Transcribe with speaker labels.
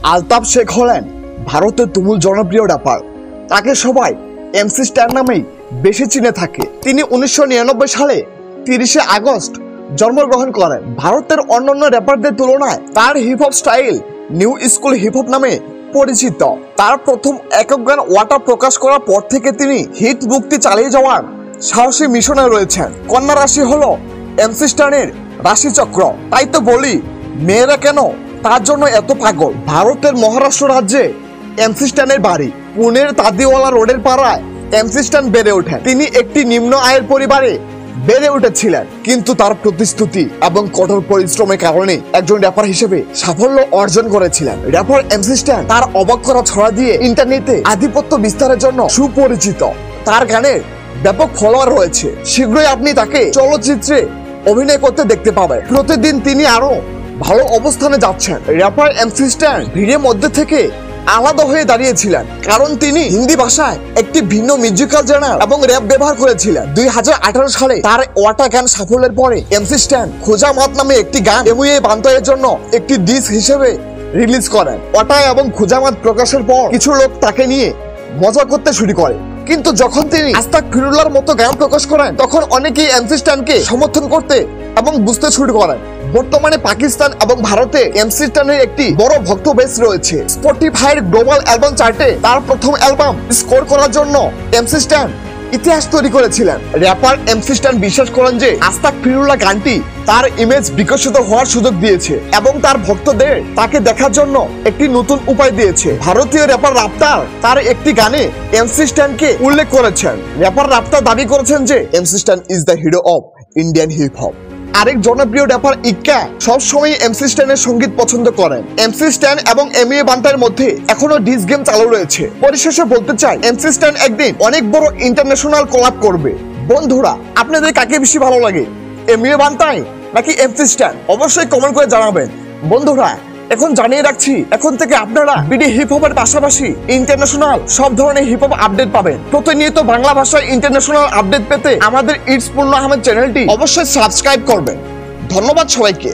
Speaker 1: আলতাফ শেখ হলেন ভারতের তুমুল জনপ্রিয় র্যাপার। তাকে সবাই এমসি স্টার নামেই বেশি চিনে থাকে। তিনি 1999 সালে 30শে আগস্ট জন্মগ্রহণ করেন। ভারতের অন্যান্য র্যাপারদের তুলনায় তার hip hop style new school hip hop নামে পরিচিত। তার প্রথম একক গান ওয়াটার প্রকাশ করার পর থেকে তিনি হিট মুক্তি চালিয়ে যাওয়ার সাহসী মিশনে রয়েছেন। কন্যা রাশি হলো এমসি স্টানের রাশিচক্র। তাই তো বলি, মেয়েরা কেন তার জন্য এত পাগল। ভারতের মহারাষ্ট্র রাজ্যে এমসি স্টানের বাড়ি। পুনের তাদিওয়ালা রোডের পাড়ায় এমসি স্টান বেড়ে ওঠেন। তিনি একটি নিম্ন আয়ের পরিবারে বেড়ে উঠেছিলেন, কিন্তু তার প্রতিশ্রুতি এবং কঠোর পরিশ্রমের কারণে একজন র্যাপার হিসেবে সাফল্য অর্জন করেছিলেন। র্যাপার এমসি স্টান তার অবাক করা ছড়া দিয়ে ইন্টারনেটে আধিপত্য বিস্তারের জন্য সুপরিচিত। তার গানের ব্যাপক ফলোয়ার রয়েছে। শীঘ্রই আপনি তাকে চলচ্চিত্রে অভিনয় করতে দেখতে পাবেন। প্রতিদিন তিনি আরো ভালো অবস্থানে যাচ্ছেন। র্যাপার এমসি স্টান ভিড়ের মধ্যে থেকে আলাদা হয়ে দাঁড়িয়েছিলেন, কারণ তিনি হিন্দি ভাষায় একটি ভিন্ন মিউজিক্যাল জেনার এবং র্যাপ ব্যবহার করেছিলেন। 2018 সালে তার ওয়াটা গান সাফল্যের পরে এমসি স্টান খোঁজা মাত নামে একটি গান এমুয়ে বান্তয়ের জন্য একটি ডিস্ক হিসেবে রিলিজ করেন। ওয়াটা এবং খোঁজা মাত প্রকাশের পর কিছু লোক তাকে নিয়ে মজা করতে শুরু করে, কিন্তু যখন তিনি আস্তাগফিরুল্লাহর মতো গান প্রকাশ করেন তখন অনেকেই এমসি স্টানকে সমর্থন করতে এবং বুঝতে শুরু করেন। বর্তমানে পাকিস্তান এবং ভারতে এমসি স্টানের একটি বড় ভক্ত বেস রয়েছে। স্পটিফাইয়ের গ্লোবাল অ্যালবাম চার্টে তার প্রথম অ্যালবাম স্কোর করার জন্য এমসি স্টান ইতিহাস তৈরি করেছিলেন। র্যাপার এমসি স্টান বিশ্বাস করেন যে আস্তাগফিরুল্লাহ গানটি তার ইমেজ বিকশিত হওয়ার সুযোগ দিয়েছে এবং তার ভক্তদের তাকে দেখার জন্য একটি নতুন উপায় দিয়েছে। ভারতীয় র্যাপার রাফতার তার একটি গানে এমসি স্টানকে উল্লেখ করেছেন। র্যাপার রাফতার দাবি করেছেন যে MC Stan is the hero of Indian hip hop. আরেক জনপ্রিয় র্যাপার ইক্কা সবসময় এমসি স্টানের সঙ্গীত পছন্দ করেন। এমসি স্টান এবং এমইএ বান্টার মধ্যে এখনো ডিস গেম চালু রয়েছে। পরিশেষে বলতে চাই, এমসি স্টান একদিন অনেক বড় ইন্টারন্যাশনাল কোলাব করবে। বন্ধুরা, আপনাদের কাকে বেশি ভালো লাগে, এমইএ বান্টাই নাকি এমসি স্টান? অবশ্যই কমেন্ট করে জানাবেন। বন্ধুরা, এখন জানিয়ে রাখছি, এখন থেকে আপনারা বিডি হিপ হপের পাশাপাশি ইন্টারন্যাশনাল সব ধরনের হিপ হপ আপডেট পাবেন। প্রতিনিয়ত বাংলা ভাষায় ইন্টারন্যাশনাল আপডেট পেতে আমাদের ইটস পূর্ণ আহমেদ চ্যানেলটি অবশ্যই সাবস্ক্রাইব করবেন। ধন্যবাদ সবাইকে।